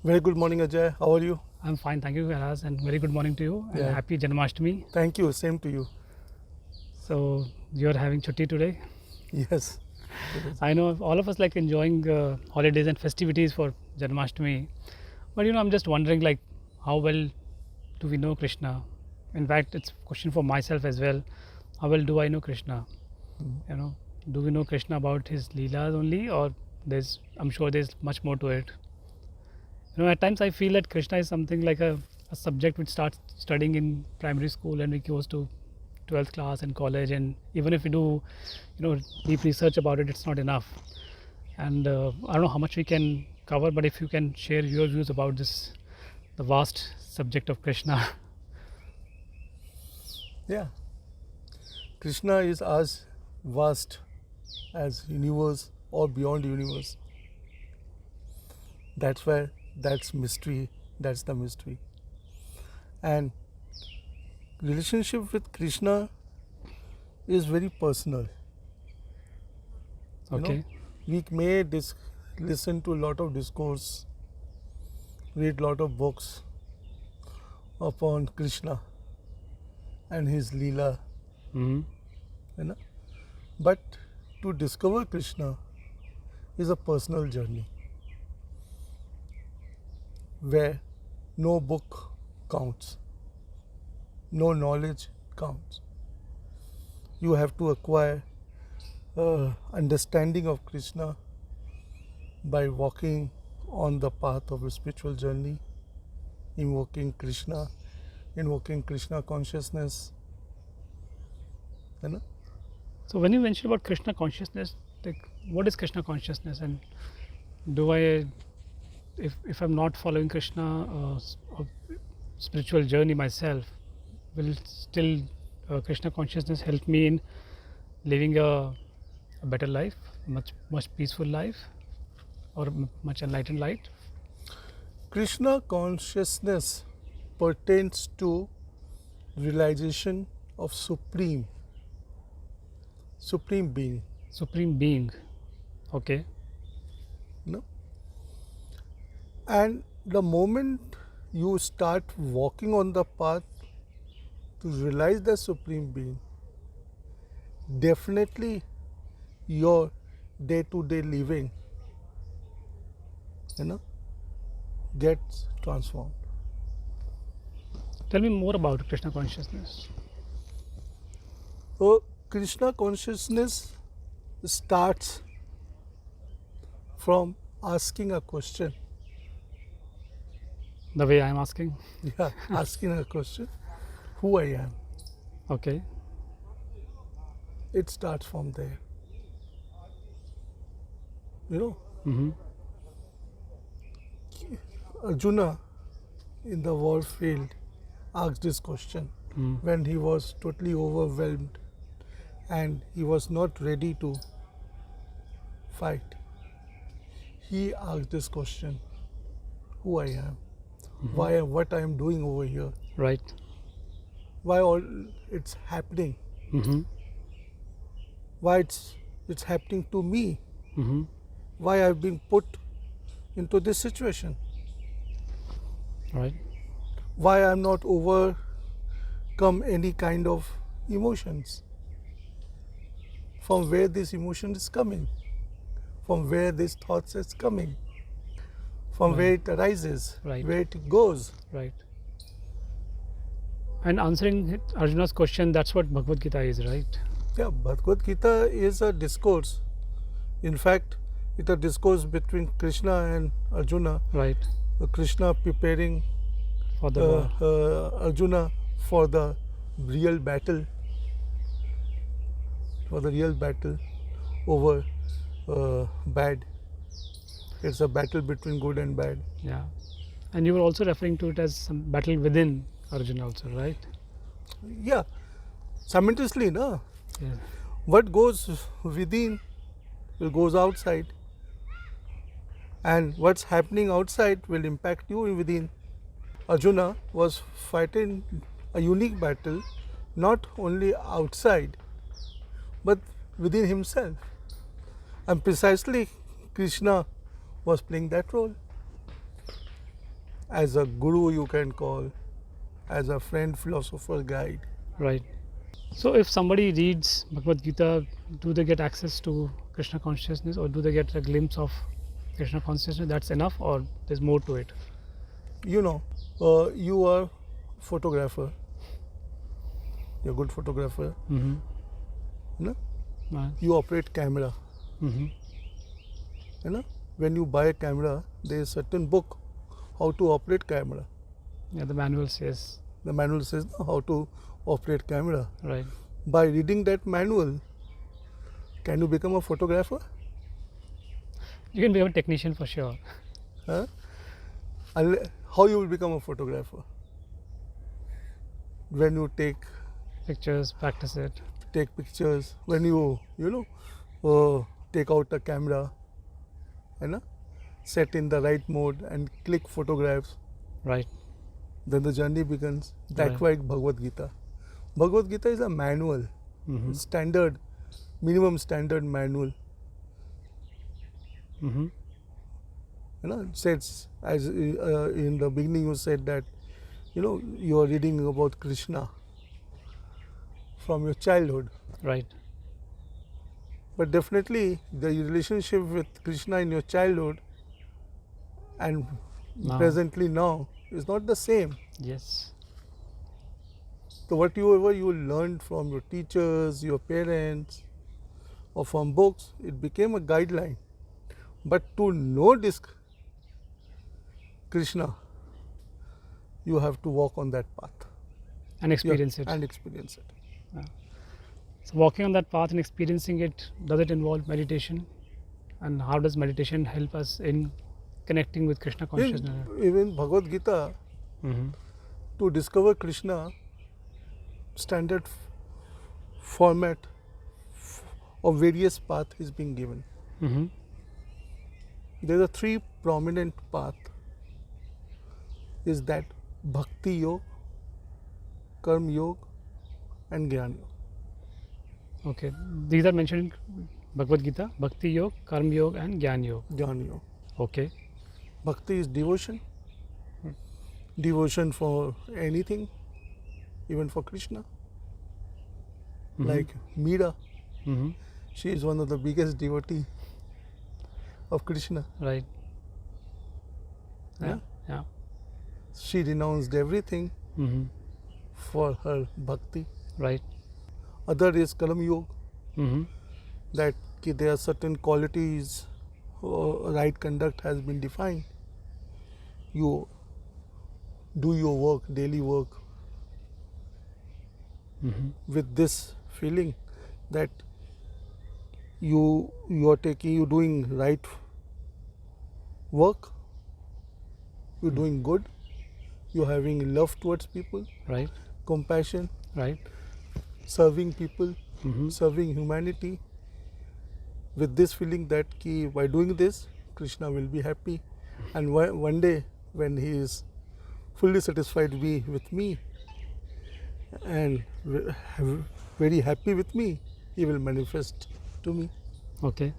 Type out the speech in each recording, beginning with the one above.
Very good morning, Ajay. How are you? I'm fine, thank you, Kailash, and very good morning to you. And Yeah. happy Janmashtami. Thank you. Same to you. So you're having chutti today. Yes. I know all of us like enjoying holidays and festivities for Janmashtami, but I'm just wondering like how well do we know Krishna? In fact, it's a question for myself as well. How well do I know Krishna? You know, do we know Krishna about his leelas only, or I'm sure there's much more to it. At times I feel that Krishna is something like a subject which starts studying in primary school and we goes to 12th class and college, and even if we do deep research about it, it's not enough. And I don't know how much we can cover, but if you can share your views about this, the vast subject of Krishna. Yeah. Krishna is as vast as universe or beyond universe. That's why that's mystery. That's the mystery. And relationship with Krishna is very personal. Okay. We may listen to a lot of discourse, read a lot of books upon Krishna and his Leela. Mm-hmm. But to discover Krishna is a personal journey where no book counts, no knowledge counts. You have to acquire understanding of Krishna by walking on the path of a spiritual journey, invoking Krishna consciousness. So when you mentioned about Krishna consciousness, like what is Krishna consciousness, and do I, if I'm not following Krishna spiritual journey myself, will still Krishna consciousness help me in living a better life, much peaceful life, or much enlightened life? Krishna consciousness pertains to realization of supreme being. Supreme being. Okay. And the moment you start walking on the path to realize the supreme being, definitely your day-to-day living gets transformed. Tell me more about Krishna consciousness. So Krishna consciousness starts from asking a question. The way I'm asking? Yeah, asking a question, who I am. Okay. It starts from there. Mm-hmm. Arjuna in the war field asked this question when he was totally overwhelmed and he was not ready to fight. He asked this question, who I am, what I am doing over here, Right. why all it's happening, why it's happening to me, why I've been put into this situation, Right. why I'm not overcome any kind of emotions, from where this emotion is coming, from where this thoughts is coming, from where it arises, where it goes. Right. And answering Arjuna's question, that's what Bhagavad Gita is, right? Yeah, Bhagavad Gita is a discourse. In fact, it's a discourse between Krishna and Arjuna. Right. Krishna preparing For the Arjuna for the real battle, over bad. It's a battle between good and bad. Yeah. And you were also referring to it as some battle within Arjuna also, right? Yeah. Simultaneously, no? Yeah. What goes within will goes outside. And what's happening outside will impact you within. Arjuna was fighting a unique battle, not only outside, but within himself. And precisely Krishna was playing that role. as a guru, you can call, as a friend, philosopher, guide. Right. So if somebody reads Bhagavad Gita, do they get access to Krishna consciousness, or do they get a glimpse of Krishna consciousness? That's enough, or there's more to it? You know, you are photographer. You're a good photographer. Mm-hmm. You know, Right. you operate camera. Mm-hmm. You know, when you buy a camera, there is certain book how to operate camera. Yeah, the manual says. The manual says how to operate camera. Right. By reading that manual, can you become a photographer? You can become a technician for sure. Huh? How you will become a photographer? When you take Pictures, practice it. pictures, when you take out a camera, set in the right mode and click photographs, Right. then the journey begins. That's why Bhagavad Gita. Bhagavad Gita is a manual, Mm-hmm. standard, minimum standard manual. Mm-hmm. It says, as in the beginning you said that, you are reading about Krishna from your childhood. Right. But definitely the relationship with Krishna in your childhood and Now. presently now is not the same. Yes. So whatever you learned from your teachers, your parents, or from books, it became a guideline. But to know this Krishna, you have to walk on that path. And experience it. And experience it. So walking on that path and experiencing it, does it involve meditation? And how does meditation help us in connecting with Krishna consciousness? Even Bhagavad Gita, Mm-hmm. to discover Krishna, standard format of various path is being given. Mm-hmm. There are three prominent paths. Is that Bhakti Yoga, Karma Yoga, and Jnana Yoga. Okay. These are mentioned in Bhagavad Gita: Bhakti Yoga, Karma Yoga, and Jnana Yoga. Jnana Yoga. Okay. Bhakti is devotion. Devotion for anything, even for Krishna. Mm-hmm. Like Meera, Mm-hmm. she is one of the biggest devotee of Krishna. Right. Yeah. Yeah. She renounced everything Mm-hmm. for her bhakti. Right. Other is Karma Yoga, Mm-hmm. that there are certain qualities, right conduct has been defined. You do your work, daily work, Mm-hmm. with this feeling that you are doing right work, you're doing good, you're having love towards people, Right. compassion, Right. serving people, Mm-hmm. serving humanity, with this feeling that by doing this, Krishna will be happy, and one day when he is fully satisfied with me and very happy with me, he will manifest to me. Okay.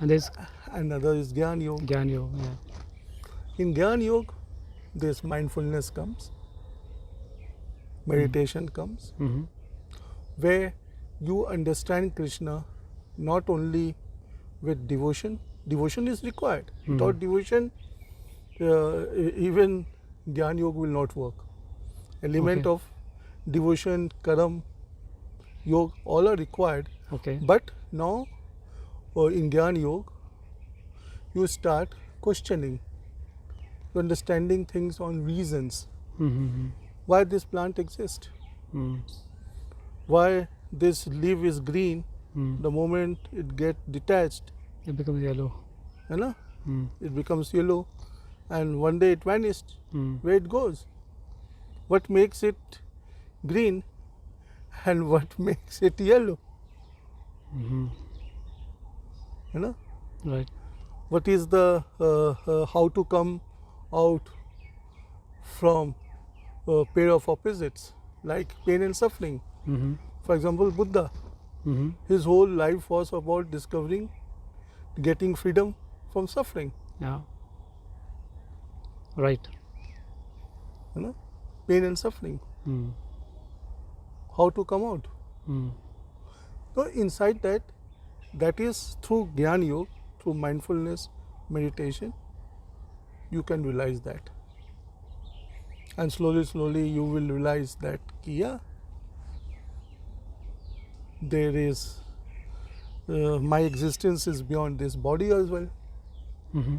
And there's Another is Jnana Yoga. Jnana Yoga. Yeah. In Jnana Yoga, this mindfulness comes, meditation comes, Mm-hmm. where you understand Krishna not only with devotion. Devotion is required. Without devotion, even Jnana Yoga will not work. Element Okay. of devotion, karam, yoga, all are required. Okay. But now, in Jnana Yoga, you start questioning, understanding things on reasons. Mm-hmm. Why this plant exists? Mm. Why this leaf is green? Mm. The moment it gets detached, It becomes yellow. Mm. it becomes yellow, and one day it vanished. Mm. Where it goes? What makes it green, and what makes it yellow? Mm-hmm. Right. What is the how to come out from a pair of opposites like pain and suffering? Mm-hmm. For example, Buddha, Mm-hmm. his whole life was about discovering, getting freedom from suffering. Yeah. Right. You know, pain and suffering. Mm. How to come out? Mm. So inside that is through Gyan Yoga, through mindfulness, meditation, you can realize that. And slowly you will realize that, yeah, there is, my existence is beyond this body as well. Mm-hmm.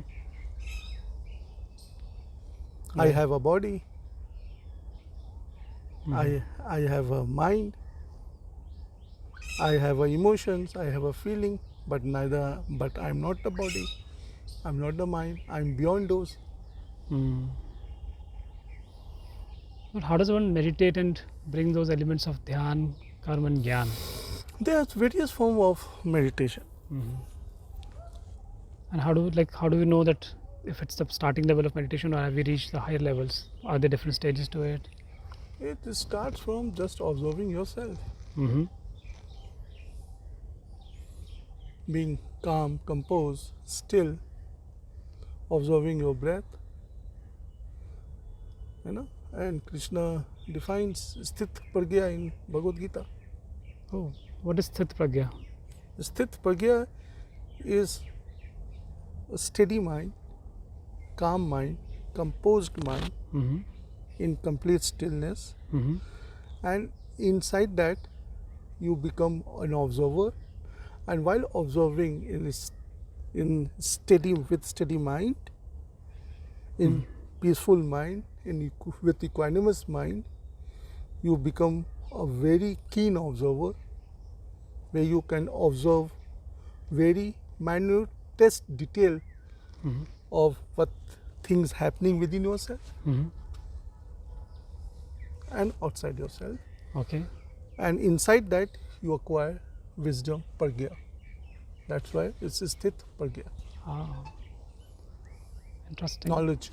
I Right. have a body, Mhm. I have a mind, I have a emotions, I have a feeling, but I'm not the body, I'm not the mind, I'm beyond those. Mm. But how does one meditate and bring those elements of dhyan, karma, and gyan? There are various forms of meditation. Mm-hmm. And how do we know that if it's the starting level of meditation, or have we reached the higher levels? Are there different stages to it? It starts from just observing yourself, Mm-hmm. being calm, composed, still, observing your breath, and Krishna defines sthit pragya in Bhagavad Gita. Oh, what is sthit pragya? Sthit pragya is a steady mind, calm mind, composed mind Mm-hmm. in complete stillness, Mm-hmm. and inside that you become an observer, and while observing in steady with steady mind, in peaceful mind, with equanimous mind, you become a very keen observer, where you can observe very minutest detail Mm-hmm. of what things happening within yourself Mm-hmm. and outside yourself, Okay. and inside that you acquire wisdom pragya. That's why it's sthit pragya, Ah, interesting. knowledge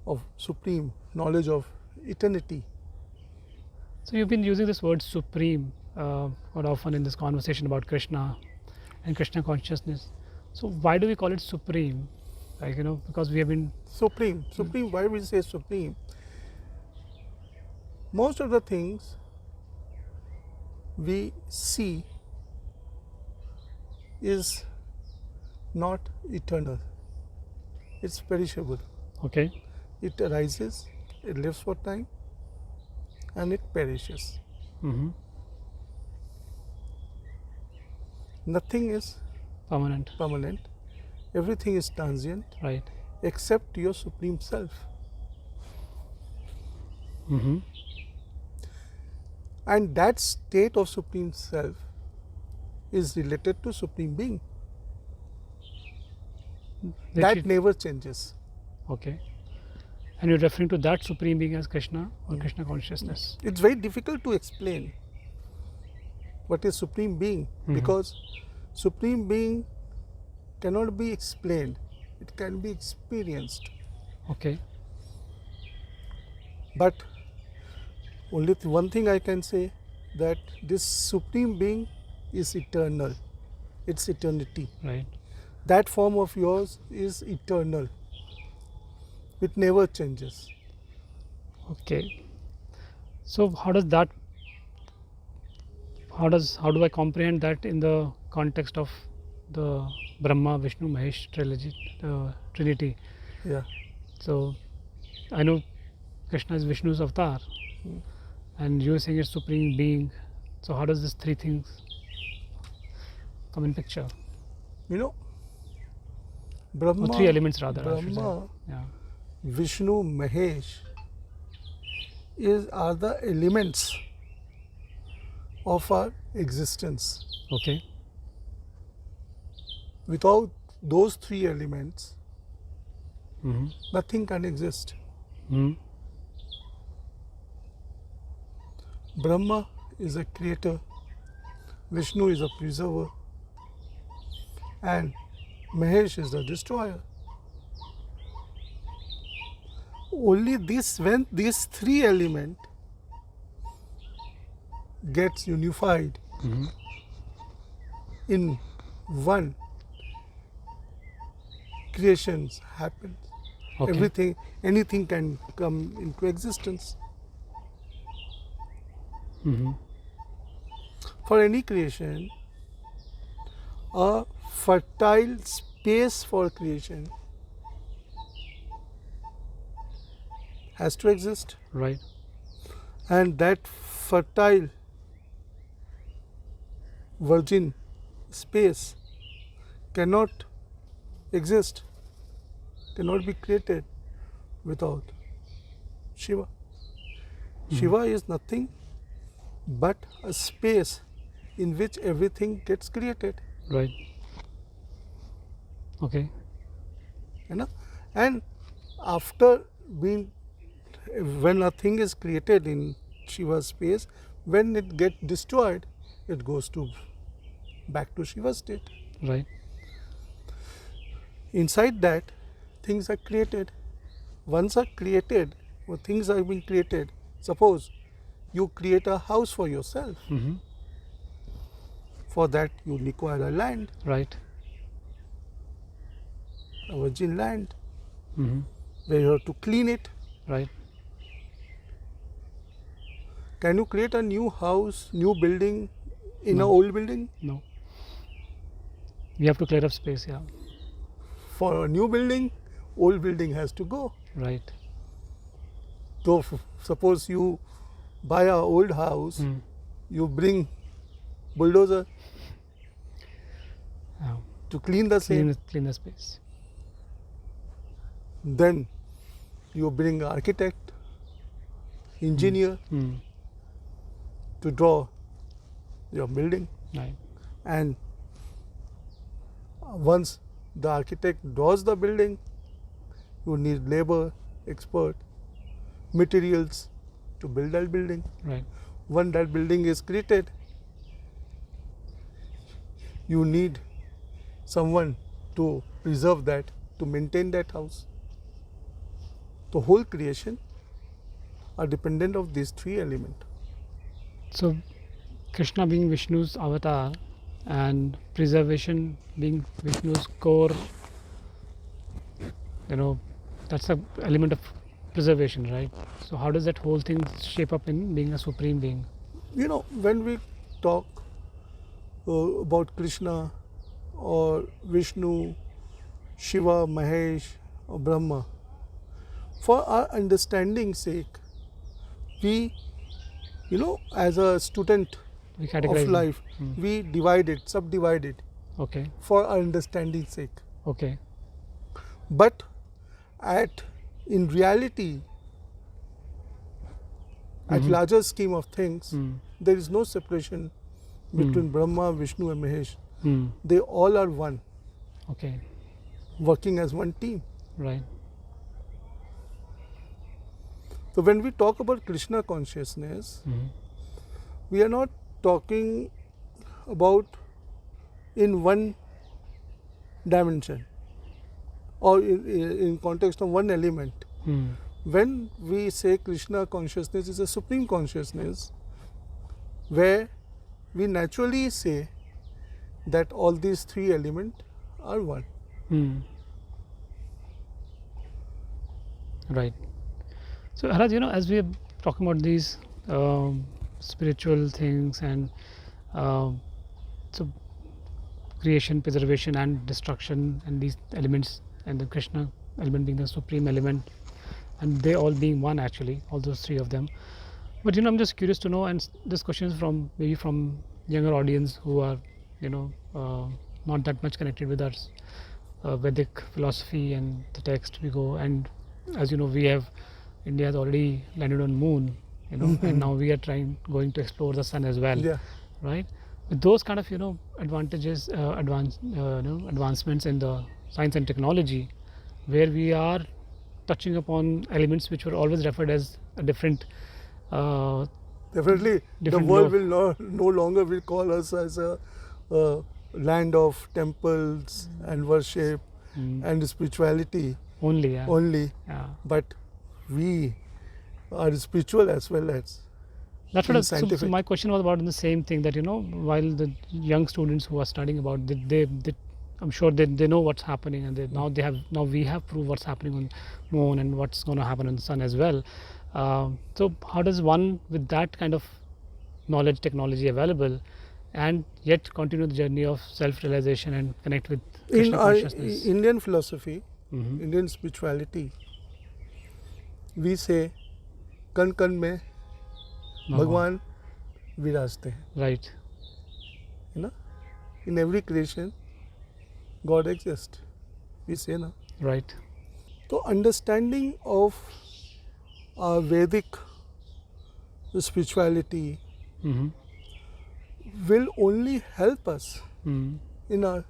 of supreme, knowledge of eternity. So you've been using this word supreme quite often in this conversation about Krishna and Krishna consciousness. So why do we call it supreme? Like, because we have been. Supreme, why we say supreme? Most of the things we see is not eternal, it's perishable. Okay. It arises, it lives for time, and it perishes. Mm-hmm. Nothing is Permanent. permanent, everything is transient, Right. except your supreme self. Mm-hmm. And that state of supreme self is related to supreme being. That never changes. Okay. And you're referring to that supreme being as Krishna or Krishna consciousness? It's very difficult to explain what is supreme being, because supreme being cannot be explained, it can be experienced. Okay. But only one thing I can say, that this supreme being is eternal, it's eternity. Right. That form of yours is eternal, it never changes. Okay. So how do I comprehend that in the context of the Brahma, Vishnu, Mahesh trilogy, the Trinity? Yeah. So I know Krishna is Vishnu's avatar, and you are saying it's supreme being. So how does these three things come in picture? Brahma, Or three elements rather, I should say. Brahma, Yeah. Vishnu, Mahesh are the elements of our existence. Okay. Without those three elements, Mm-hmm. nothing can exist. Mm-hmm. Brahma is a creator, Vishnu is a preserver, and Mahesh is the destroyer. Only when these three elements gets unified Mm-hmm. in one, creations happen. Everything, anything can come into existence. Mm-hmm. For any creation, a fertile space for creation has to exist, Right. and that fertile virgin space cannot exist, cannot be created without Shiva. Shiva is nothing but a space in which everything gets created. Right. Okay. You know? And after being, when a thing is created in Shiva's space, when it gets destroyed, it goes to back to Shiva's state. Right. Inside that, things are created. Once are created, or things are being created, suppose you create a house for yourself. Mm-hmm. For that, you require a land, Right. a virgin land, Mm-hmm. where you have to clean it. Right. Can you create a new house, new building in No. an old building? No. We have to clear up space. Yeah. For a new building, old building has to go. Right. So suppose you buy an old house, Mm. you bring bulldozer Yeah. to clean the same. Clean the space. Then you bring architect, engineer Mm. to draw your building. Right. And once the architect draws the building, you need labor, expert, materials to build that building. Right. When that building is created, you need someone to preserve that, to maintain that house. The whole creation are dependent of these three elements. So, Krishna being Vishnu's avatar and preservation being Vishnu's core, that's the element of preservation, right? So, how does that whole thing shape up in being a supreme being? When we talk about Krishna or Vishnu, Shiva, Mahesh, or Brahma, for our understanding sake, we, as a student We of categorize them. life, we divide it, subdivide it Okay. for our understanding sake. Okay. But in reality, at larger scheme of things, Mm. there is no separation between Brahma, Vishnu, and Mahesh. Mm. They all are one, Okay. working as one team. Right. So when we talk about Krishna consciousness, Mm. we are not talking about in one dimension or in context of one element. Mm. When we say Krishna consciousness is a supreme consciousness, where we naturally say that all these three elements are one. Mm. Right. So, Haraj, as we are talking about these spiritual things and so creation, preservation, and destruction, and these elements, and the Krishna element being the supreme element, and they all being one, actually, all those three of them. But I'm just curious to know, and this question is from younger audience who are not that much connected with our Vedic philosophy and the text. We go, and as India has already landed on moon, and now we are going to explore the sun as well. Yeah. Right? With those kind of advantages, advancements in the science and technology, where we are touching upon elements which were always referred as a different. Definitely, Different the world law. will no longer will call us as a land of temples and worship and spirituality Only, yeah. only, Yeah. but we are spiritual as well as That's in what. So scientific. my question was about the same thing, that while the young students who are studying about, they I'm sure they know what's happening, and now we have proved what's happening on moon and what's going to happen on the sun as well. So how does one, with that kind of knowledge, technology available, and yet continue the journey of self-realization and connect with In Krishna our consciousness? Indian philosophy, Mhm. Indian spirituality, we say कण कण में भगवान विराजते हैं, Right. है ना? In every creation, God exists. We say ना. Right. So understanding of our Vedic spirituality Mm-hmm. will only help us Mm-hmm. in our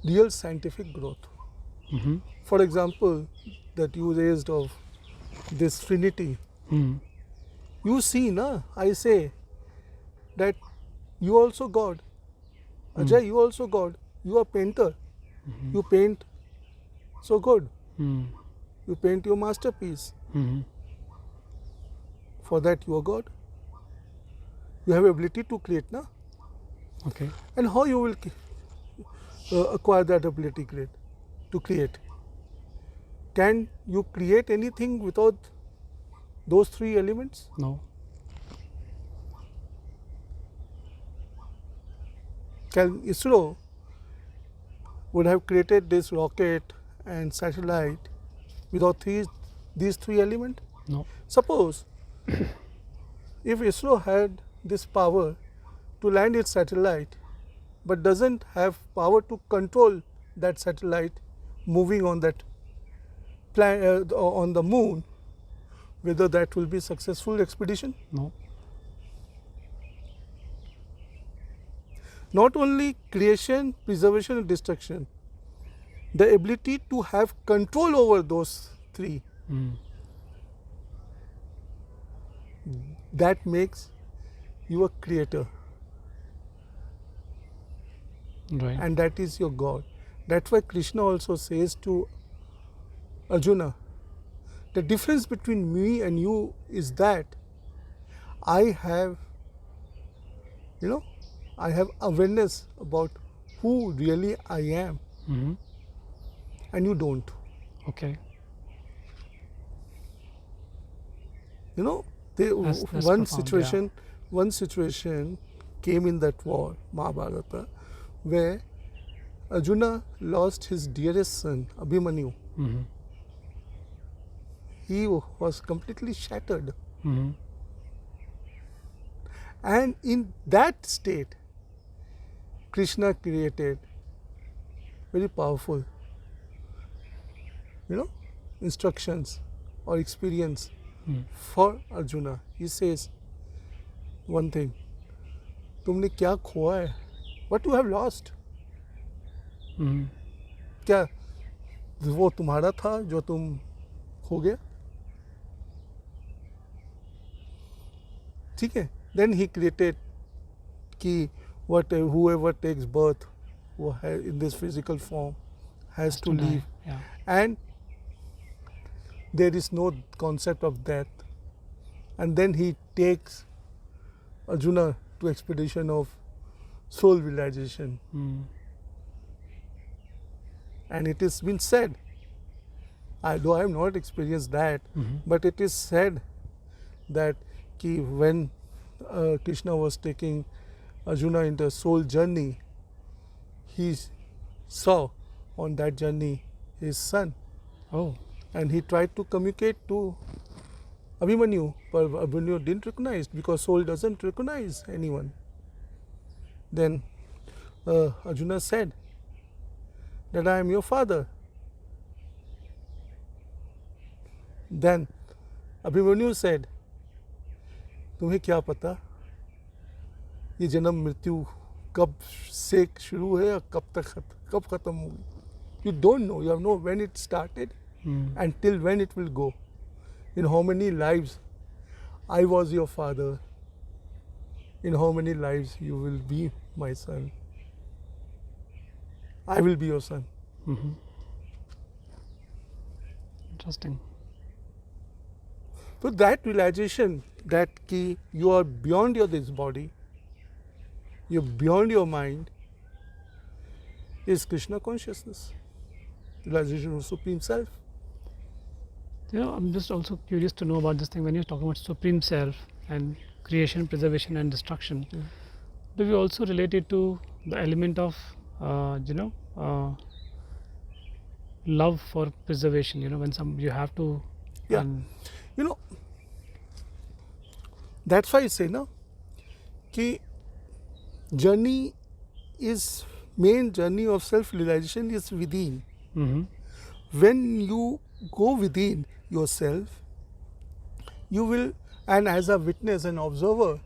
real scientific growth. Mm-hmm. For example, that you raised of this Trinity. Mm-hmm. You see, na, I say that you also God. Ajay, you also God. You are painter. You paint so good. Mm-hmm. You paint your masterpiece. Mm-hmm. For that you are God. You have ability to create, na? Okay. And how you will acquire that ability to create? Can you create anything without those three elements? No. Can ISRO would have created this rocket and satellite without these three elements? No. Suppose if ISRO had this power to land its satellite but doesn't have power to control that satellite moving on that on the moon, whether that will be successful expedition? No. Not only creation, preservation and destruction, the ability to have control over those three, Mm. that makes you a creator, Right. and that is your God. That's why Krishna also says to Arjuna, the difference between me and you is that I have, I have awareness about who really I am, Mm-hmm. and you don't. Okay. That's profound, one situation came in that war, Mahabharata, where Arjuna lost his dearest son, Abhimanyu. Mm-hmm. He was completely shattered. Mm-hmm. And in that state, Krishna created very powerful, instructions or experience for Arjuna. He says one thing, तुमने क्या खोया है? What you have lost? Mm-hmm. क्या वो तुम्हारा था जो तुम खो गया? ठीक है? Then he created कि whoever takes birth in this physical form has to die. leave, Yeah. and there is no concept of death. And then he takes Arjuna to expedition of soul realization, Mm. and it has been said, though I have not experienced that, but it is said that when Krishna was taking Arjuna in the soul journey, he saw on that journey his son, Oh. and he tried to communicate to Abhimanyu, but Abhimanyu didn't recognize, because soul doesn't recognize anyone. Then Arjuna said that I am your father. Then Abhimanyu said, तुम्हें क्या पता ये जन्म मृत्यु कब से शुरू है और कब खत्म होगी? You don't know. You have no when it started and till when it will go. In how many lives I was your father. In how many lives you will be my son. I will be your son. Mm-hmm. Interesting. So that realization that you are beyond this body, you're beyond your mind, is Krishna Consciousness, realization of Supreme Self. I'm just also curious to know about this thing when you're talking about Supreme Self and creation, preservation, and destruction. Do we also relate it to the element of, love for preservation? When you have to. Yeah. That's why I say, no, कि main journey of self-realization is within. When you go within yourself, you will, and as a witness and observer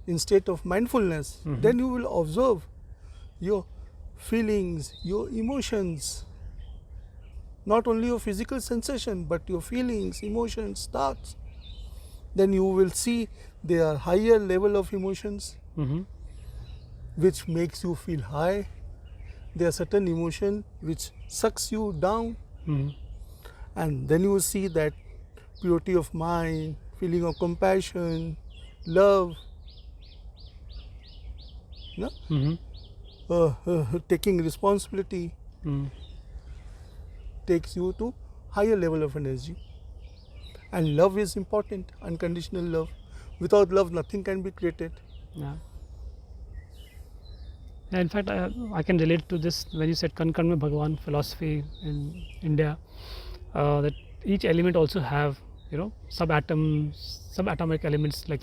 in state of mindfulness, then you will observe your feelings, your emotions, not only your physical sensation, but your feelings, emotions, thoughts. Then you will see there are higher level of emotions which makes you feel high. There are certain emotion which sucks you down. And then you will see that purity of mind, feeling of compassion, love, taking responsibility takes you to higher level of energy. And love is important, unconditional love. Without love, nothing can be created. Yeah. In fact, I can relate to this when you said Kan Mein Bhagwan philosophy in India, that each element also have, subatomic elements like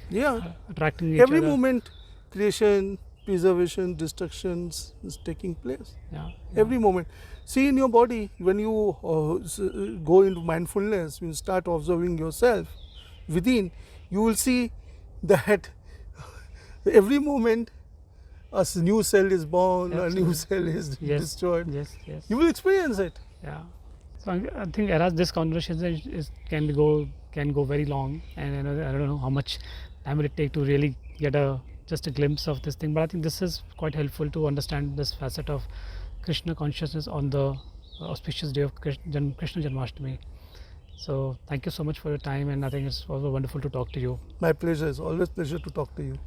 attracting each Every other. moment, creation, preservation, destructions is taking place. Yeah. Every moment. See in your body, when you go into mindfulness, you start observing yourself within, you will see that every moment a new cell is born, Absolutely. a new cell is destroyed. Yes. You will experience it. Yeah. So I think this conversation can go very long, and I don't know how much time will it take to really get just a glimpse of this thing. But I think this is quite helpful to understand this facet of Krishna consciousness on the auspicious day of Krishna Janmashtami. So thank you so much for your time, and I think it's also wonderful to talk to you. My pleasure. It's always pleasure to talk to you.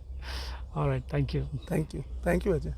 All right. Thank you. Thank you. Thank you, Ajay.